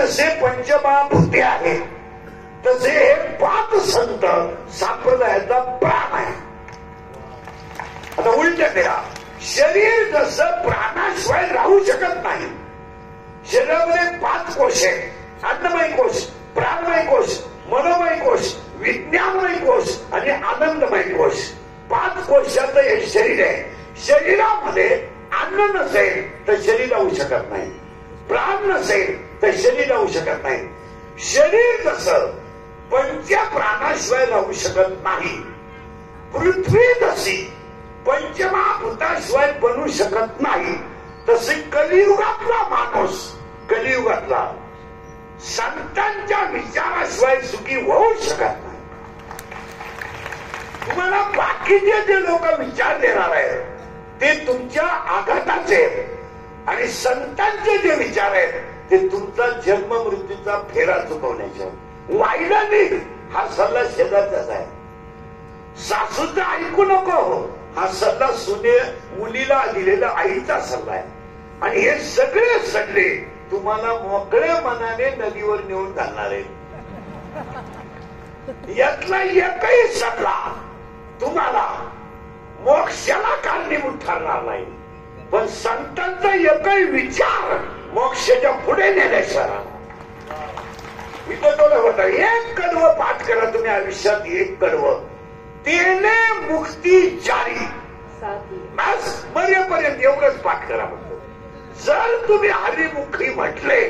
जसे पंचमहाभूते आहेत तसे हे 5 संत संप्रदायाचा प्राण आहे. आता उलट करा, शरीर जसं प्राणाशिवाय राहू शकत नाही. शरीरामध्ये 5 कोश आहेत, अन्नमय कोश, प्राणमय कोश, मनोमय कोश, विज्ञानमय कोश आणि आनंदमय कोश. 5 कोशाचं हे शरीर आहे. शरीरामध्ये अन्न नसेल तर शरीर राहू शकत नाही, प्राण नसेल तर शरीर राहू शकत नाही. शरीर जसं पंचप्राणाशिवाय राहू शकत नाही, पृथ्वी जशी पंचमहाभूताशिवाय बनू शकत नाही, तसे कलियुगातला माणूस, कलियुगातला संतांच्या विचाराशिवाय सुखी होऊ शकत नाही. तुम्हाला बाकीचे जे लोक विचार देणार आहेत ते तुमच्या आघाताचे आहेत आणि संतांचे जे विचार आहेत ते तुमचा जन्म मृत्यूचा फेरा चुकवण्याचे. वाईला नाही हा सल्ला शेजारचाच आहे. सासूचा ऐकू नको हा सल्ला सुने मुलीला दिलेला आईचा सल्ला आहे. आणि हे सगळे सल्ले तुम्हाला मोकळ्या मनाने नदीवर नेऊन घालणार आहेत. यातला एकही सल्ला तुम्हाला मोक्षाला कारणीभूत ठरणार नाही, पण संतांचा एकही विचार मोक्षाच्या पुढे नेण्याचा. इथं थोडं होतं, एक कडवं पाठ करा तुम्ही आयुष्यात, एक कडवं तेने मुक्ती जारी, बस मरेपर्यंत एवढंच पाठ करा म्हणतो. जर तुम्ही हरिमुखी म्हटले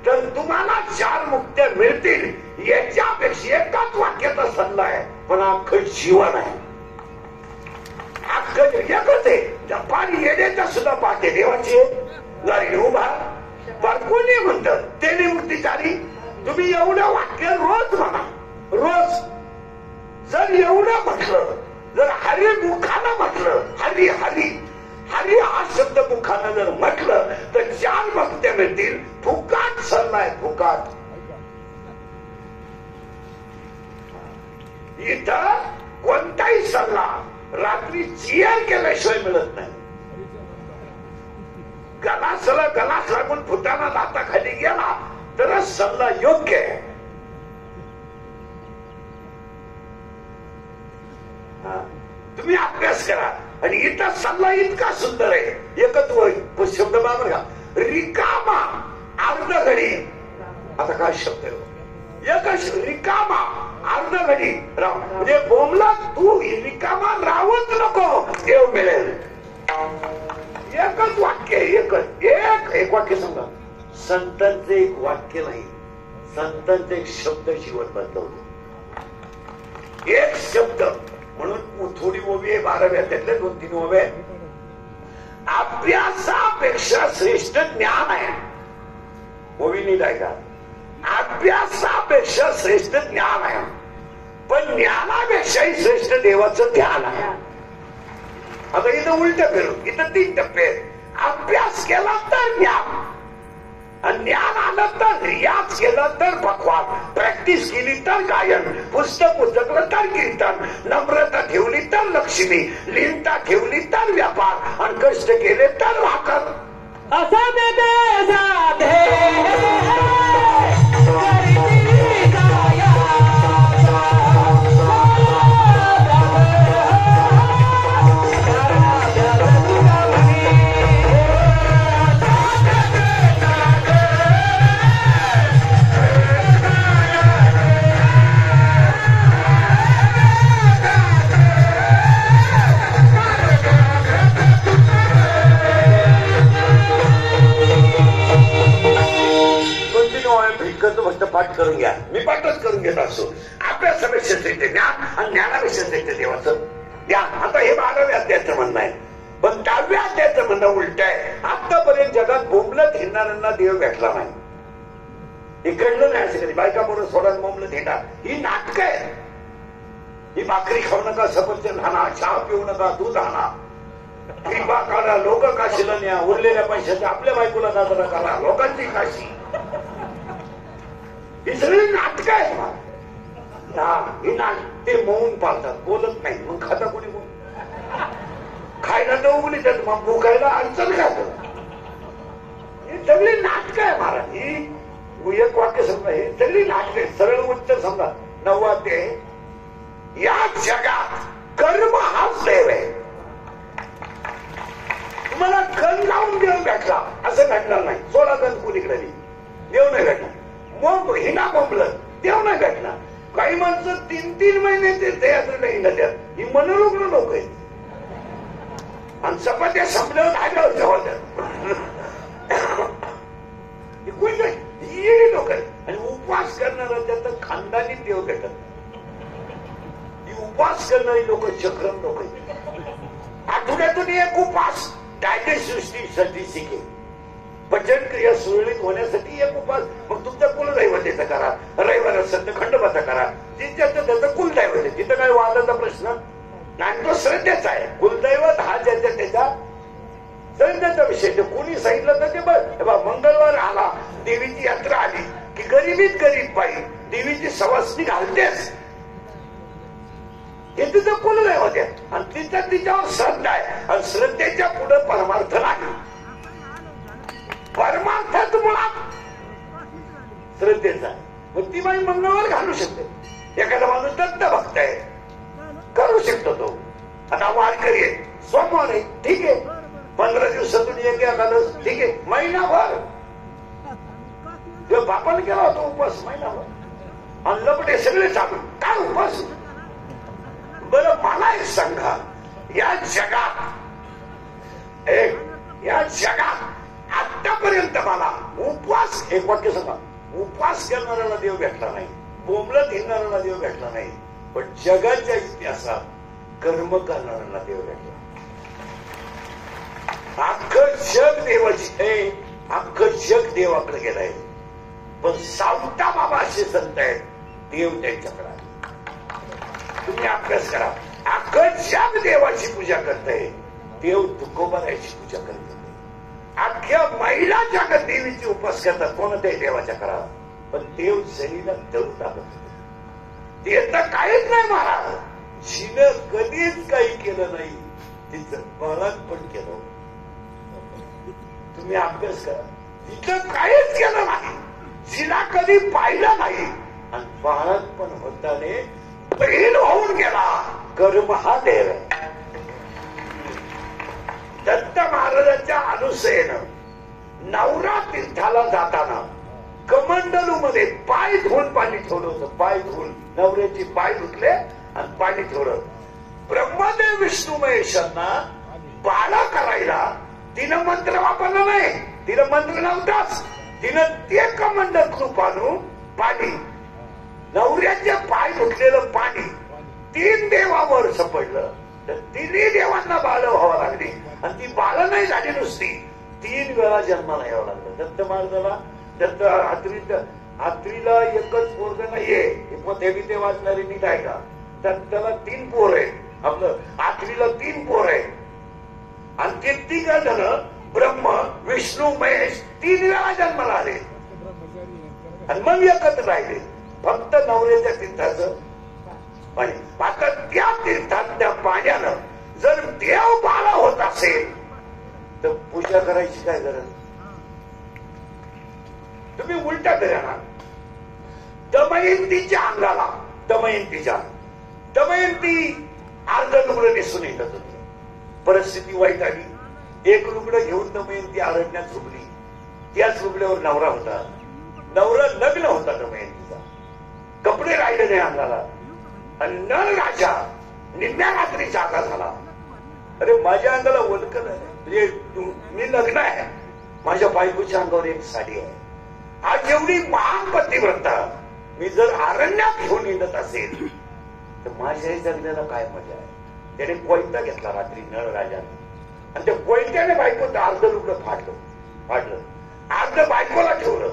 तर तुम्हाला 4 मुक्त्या मिळतील. याच्यापेक्षा एकाच वाक्याचा सल्ला आहे, पण अख्खं जीवन आहे, अख्खं एकच आहे. जपान येण्याचा सुद्धा पाठ आहे देवाची गाडी उभा पर कोणी म्हणतात तेने मुक्ती जारी. तुम्ही एवढं वाक्य रोज म्हणा, रोज. जर एवढं म्हटलं, जर हरिमुखानं म्हटलं, हरी हरी हरी हा शब्द मुखानं जर म्हटलं तर 4 मुक्त्या मिळतील. फुकाट सल्ला आहे, फुकाट. इथं कोणताही सल्ला रात्री चिया केल्याशिवाय मिळत नाही. गलासला गलास लागून फुटाना दाता खाली गेला तरच सल्ला योग्य आहे. तुम्ही अभ्यास करा. आणि इथं सल्ला इतका सुंदर आहे, एकच शब्द बघा का, रिकामा अर्ध घडी. आता काय शब्द आहे, एकच रिकामा अर्ध घडी राव, म्हणजे बोमला तू रिकामा राहूच नको, देव मिळेल. एकच वाक्य, एकच एक वाक्य सांगा. संतांचं एक वाक्य नाही, संतांचं एक शब्द जीवन बदलवतो. एक शब्द. म्हणून थोडी ओवी आहे, 12व्या त्यातल्या 2-3 ओव्या. अभ्यासापेक्षा श्रेष्ठ ज्ञान आहे. ओवी नीट आहे का? अभ्यासापेक्षा श्रेष्ठ ज्ञान आहे, पण ज्ञानापेक्षाही श्रेष्ठ देवाचं ध्यान आहे. आता इथं उलट फिरू, इथं 3 टप्पे आहेत. अभ्यास केला तर ज्ञान, ज्ञान आलं तर रियाज केलं तर भगवान, प्रॅक्टिस केली तर गायन, पुस्तक उचकलं तर कीर्तन, नम्रता ठेवली तर लक्ष्मी, लीनता ठेवली तर व्यापार, आणि कष्ट केले तर भाकर. असा देते साधे पाठ करून घ्या. मी पाठच करून घेत असतो. अभ्यासापेक्षा श्रेष्ठ ज्ञान आणि ज्ञानापेक्षा श्रेष्ठ देवाचं ज्ञान. आता हे 12व्या अध्यायाचं म्हणणं आहे, पण 10व्या अध्यायाचं म्हणणं उलट आहे. आतापर्यंत जगात बोंबलत हिंडणाऱ्यांना देव भेटला नाही. इकडलं नाही असं कधी बायका बरोबर सोडत बोंबलत हिंडा. ही नाटक आहे. ही भाकरी खाऊ नका, सफरचंद खाना, चहा पिऊ नका, दूध आणा, किंवा काढा, लोक काशीला न्या, उरलेल्या पैशाच्या आपल्या बायकोला दादरा करा, लोकांची काशी. ही सगळी नाटक आहेत. ते मौन पाळतात, बोलत नाही. मग खाता कोणी बोल, खायला तर उघडी त्यात, मग भुकायला अडचण खात. ही सगळी नाटक आहे महाराज. ही एक वाक्य समजा, हे सगळी नाटके सरळ उत्तर समजा. 9 ते या जगात कर्म हाच देव आहे. तुम्हाला गण लावून देव भेटला असं घडणार नाही. 16 गण कुणीकडे देव नाही भेटणार. मग हिना बोंबलं देव नाही भेटणार. काही माणसं 3-3 महिने ते यात्रेला हिंडतात. ही मनोरुग्ण लोक आहेत. आणि चपात्या संपल्यावर आल्यावर जेवतात. ही लोक आहेत. आणि उपवास करणारा त्याचा खानदानी देव भेटत. ही उपवास करणारी लोक चक्रम लोक आहेत. आठवड्यातून एक उपवास डायजेस्टिव्हसाठी शिके. पचनक्रिया सुरळीत होण्यासाठी एक उपवास. मग तुमचा कुलदैवतेचा करा. रविवार असेल तर खंडोबाचा करा. जिथं त्याचं कुलदैवत आहे. तिथं काय वादाचा प्रश्न नाही. तो श्रद्धेचा आहे. कुलदैवत हा ज्याच्या त्याचा श्रद्धेचा विषय. कोणी सांगितलं तर ते बघ, मंगळवार आला, देवीची यात्रा आली की गरीबीत गरीब बाई देवीची सवासणी घालतेच. हे तिचं कुलदैवत आहे. आणि तिचं तिच्यावर श्रद्धा आहे. आणि श्रद्धेच्या पुढे परमार्थ नाही. परमार्थात मुळात श्रद्धेचा. मग ती बाई मंगळवार घालू शकते. एखादा माणूस दत्त भक्त आहे, करू शकतो तो. आता वारकरी आहे, सोमवार आहे, ठीक आहे. 15 दिवसातून एक एखादं ठीक आहे. महिनाभर बापाने केला होता उपवास महिनाभर. आणि लपटे सगळे चालू. काय उपवास? बरं मला एक सांगा, या जगात आतापर्यंत मला उपवास, एक वाक्य सांगा, उपवास करणाऱ्याला देव भेटला नाही, बोंबलत हिंडणाऱ्याला देव भेटला नाही. पण जगाच्या इतिहासात कर्म करणाऱ्याला देव भेटला. अख्खं जग देवाची, अख्खं जग देवाकडे गेलंय. पण सावता बाबा असे संत आहेत, देव त्यांच्याकडे. तुम्ही अभ्यास करा. अख्खं जग देवाची पूजा करतंय, देव तुकोबारायची पूजा करते. अख्ख्या महिला जगात देवीची उपास करतात, कोणत्याही देवाच्या करा. पण देव जरीला दळून टाकत होते. ते तर काहीच नाही महाराज. जिनं कधीच काही केलं नाही तिचं बाळात पण केलं. तुम्ही अभ्यास करा. तिथं काहीच केलं नाही, जिला कधी पाहिलं नाही, आणि बाळात पण होताने बहीण होऊन गेला. कर्म हा देव. दत्त महाराजांच्या अनुसयेनं नवरा तीर्थाला जाताना कमंडलू मध्ये पाय धुवून पाणी ठेवलं होतं. पाय धुवून नवऱ्याचे पाय धुतले आणि पाणी ठेवलं. ब्रह्मदेव विष्णू महेशांना बाळा करायला तिनं मंत्र वापरला नाही. तिनं मंत्र नव्हताच. तिनं ते कमंडल कृपानू पाणी, नवऱ्याचे पाय धुतलेलं पाणी 3 देवावर सपडलं. तर 3 देवांना बाळ व्हावं लागली. आणि ती बाळ नाही झाली नुसती, 3 वेळा जन्माला यावं लागलं. दत्त महाराजाला, दत्त हात्रीला एकच पोरग नाहीये. हे वाचणारे नीट आहे का? दत्ताला 3 पोर आहे. आपलं हात्रीला 3 पोर आहे. आणि ते 3 जण ब्रह्म विष्णू महेश 3 वेळा जन्माला आले. आणि मग एकत्र राहिले. फक्त नवऱ्याच्या तीर्थाचं पाणी. आता त्या तीर्थात त्या पाण्यानं जर देव बाळा होत असेल तर पूजा करायची काय गरज? तुम्ही उलटा करा ना. दमयंतीच्या अंगाला, दमयंती अर्ध लुगडं नेसून येतात होती. परिस्थिती वाईट आली. एक लुगडं घेऊन दमयंती अरण्यात झोपली. त्याच लुगड्यावर नवरा होता. नवरा लग्न होता दमयंतीचा. कपडे राहिले नाही अंगाला. आणि नळ राजा निम्म्या रात्री जागा झाला. अरे माझ्या अंगाला वलकन आहे, म्हणजे मी लग्न आहे, माझ्या बायकोच्या अंगावर एक साडी आहे. आज एवढी महान पतिव्रता मी जर अरण्यात घेऊन येत असेल तर माझ्याही जगण्याला काय मजा आहे. त्याने कोयता घेतला रात्री नळ राजाने. आणि त्या कोयत्याने बायकोचं अर्ध लुगडं फाडलं. अर्ध बायकोला ठेवलं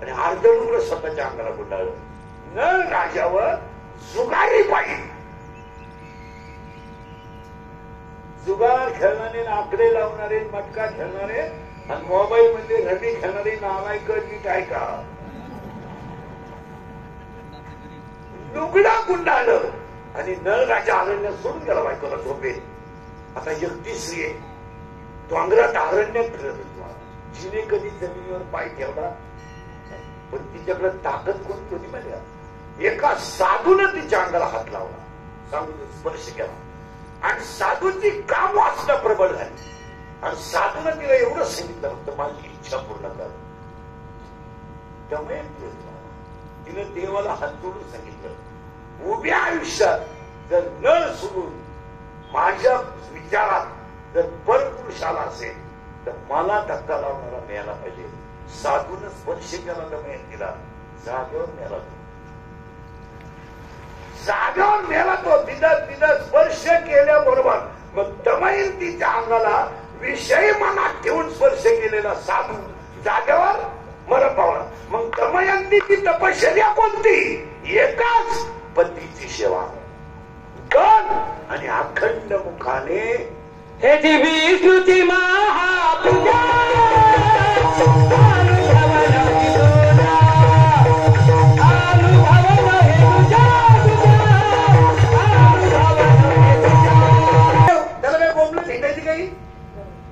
आणि अर्ध लुगडं स्वतःच्या अंगाला गुंडाळलं. नळ राजावर जुगारी बाई, जुगार खेळणारे, आकडे लावणारे, मटका खेळणारे आणि मोबाईल मध्ये रमी खेळणारे नालायक नीट आहे का? लुगडा गुंडाळलं आणि नळ राजा अरण्यात सोडून गेला बायकोला झोपेल. आता एकटी स्त्री आहे, डोंगरात अरण्यात फिरत होती. जिने कधी जमिनीवर पाय ठेवला पण तिच्याकडे ताकद कोणती होती माहिती का? एका साधूने तिच्या अंगाला हात लावला, साधूने स्पर्श केला आणि साधूची काम वाचणं प्रबळ झाली आणि साधूने तिला एवढं सांगितलं फक्त माझी इच्छा पूर्ण कर. त्यामुळे तिने देवाला हात जोडून सांगितलं, उभ्या आयुष्यात जर नळ सोडून माझ्या विचारात जर परपुरुष आला असेल तर मला धक्का लावणारा मिळाला पाहिजे. साधून स्पर्श केला तर मिळेल तिला, जागेवर मेला तो, जागेवर मेला तो. तिला स्पर्श केल्याबरोबर मग दमयंतीच्या अंगाला विषय मनात ठेवून स्पर्श केलेला साधू जागेवर मरण पावला. मग दमयंतीची तपश्चर्या कोणती? एकाच पतीची सेवा, गण आणि अखंड मुखाने हे विष्णूची महापूजा त्याला काय बोंबलं भेटायची काही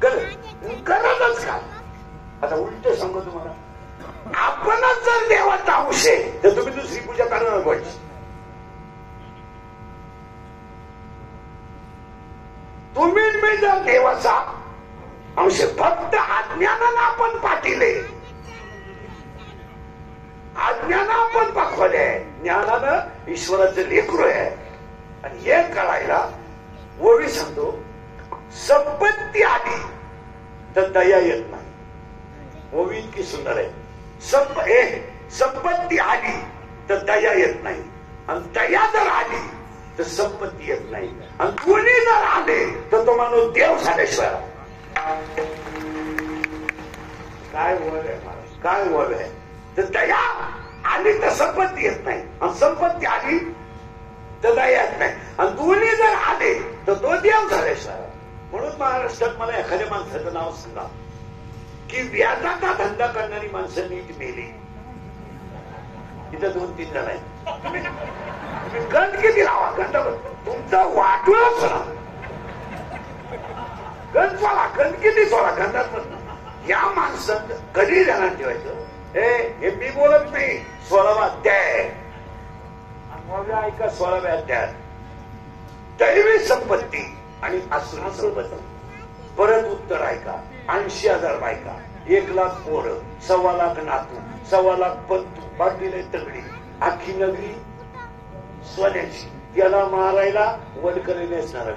गरजच का? आता उलट सांगू तुम्हाला, आपणच जर देवाचा अंश आहे तर तुम्ही दुसरी पूजा करणार पाहिजे. तुम्ही मी जर देवाचा अंश, फक्त अज्ञानानं आपण पाठीले, अज्ञानं आपण पाखवले, ज्ञानानं ईश्वराचं लेकरू आहे. आणि हे कळायला ओवी सांगतो, संपत्ती आली तर दया येत नाही. ओवी इतकी सुंदर आहे. संपत्ती आली तर दया येत नाही आणि दया जर आली तर संपत्ती येत नाही आणि दोन्ही जर आले तर तो माणूस देव झाल्याशिवाय. काय वळ आहे महाराज, काय वळ आहे. तर दया आली तर संपत्ती येत नाही आणि संपत्ती आली तर दया येत नाही आणि दोन्ही जर आले तर तो देव झाल्याशिवाय. म्हणून महाराष्ट्रात मला एखाद्या माणसाचं नाव सांगा की व्याजाचा धंदा करणारी माणसं नीट मेली. इथं 2-3 जण आहेत. गंध किती लावा, गंध तुमचा वाटूनच सोडा, गंध सोडा, गंध किती सोडा, गंधात या माणसात कधी ध्यानात ठेवायचं. हे मी बोलत नाही, 16वा अध्याय ऐका, 16व्या अध्यायात दैवी संपत्ती आणि आसुरी संपत्ती. परत उत्तर ऐका, 80,000 बायका, 1,00,000 पोरं, 1,25,000 नातू, 1,25,000 पंतू, बाटलीला तगडी, अख्खी नगरी सोन्याची, त्याला मारायला वलकरी नेसणार.